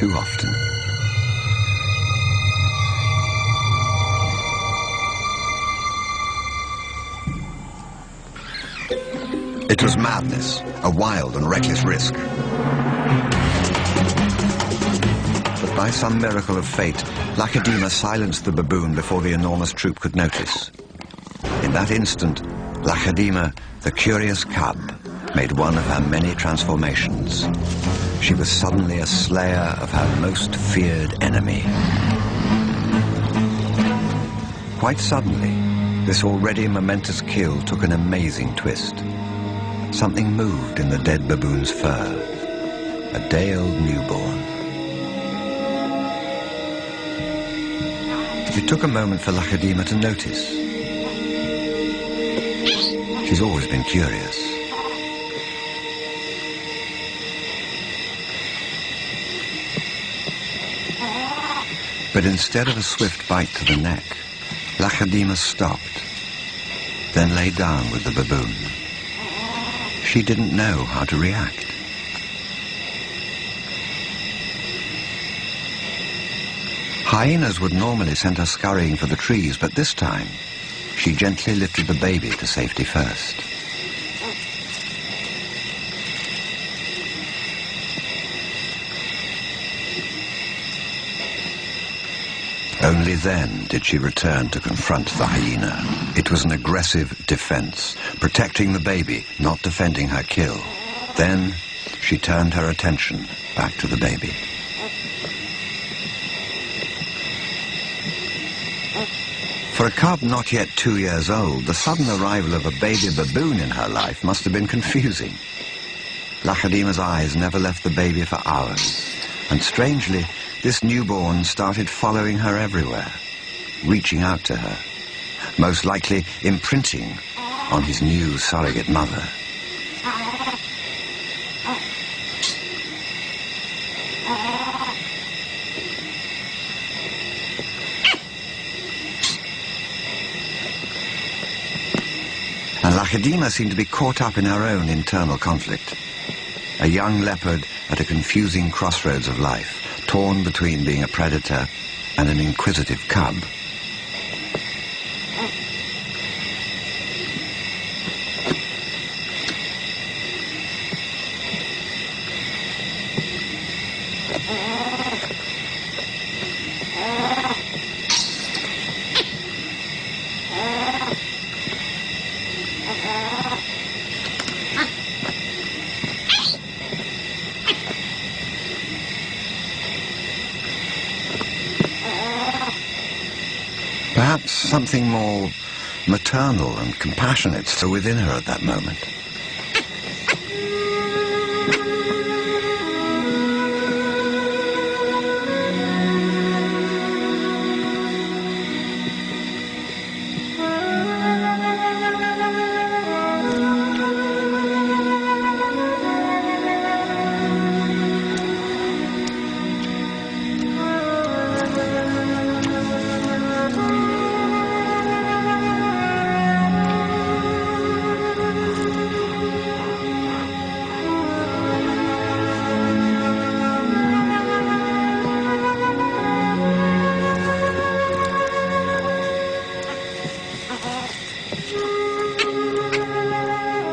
too often. It was madness, a wild and reckless risk. But by some miracle of fate, Lacedaemon silenced the baboon before the enormous troop could notice. In that instant, Lacedaemon, the curious cub, made one of her many transformations. She was suddenly a slayer of her most feared enemy. Quite suddenly, this already momentous kill took an amazing twist. Something moved in the dead baboon's fur. A day-old newborn. It took a moment for Lacedaemon to notice. She's always been curious. But instead of a swift bite to the neck, Lacedaemon stopped, then lay down with the baboon. She didn't know how to react. Hyenas would normally send her scurrying for the trees, but this time, she gently lifted the baby to safety first. Only then did she return to confront the hyena. It was an aggressive defense, protecting the baby, not defending her kill. Then she turned her attention back to the baby. For a cub not yet 2 years old, the sudden arrival of a baby baboon in her life must have been confusing. Lacedaemon's eyes never left the baby for hours, and strangely, this newborn started following her everywhere, reaching out to her, most likely imprinting on his new surrogate mother. And Lacedaemon seemed to be caught up in her own internal conflict. A young leopard at a confusing crossroads of life, torn between being a predator and an inquisitive cub. Perhaps something more maternal and compassionate still within her at that moment.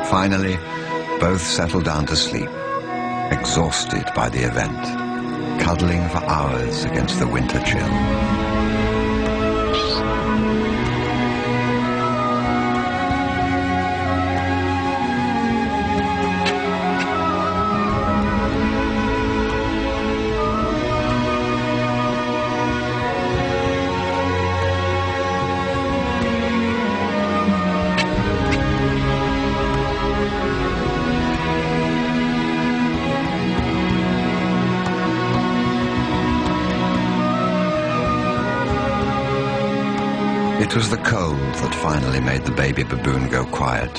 Finally, both settled down to sleep, exhausted by the event, cuddling for hours against the winter chill. It was the cold that finally made the baby baboon go quiet.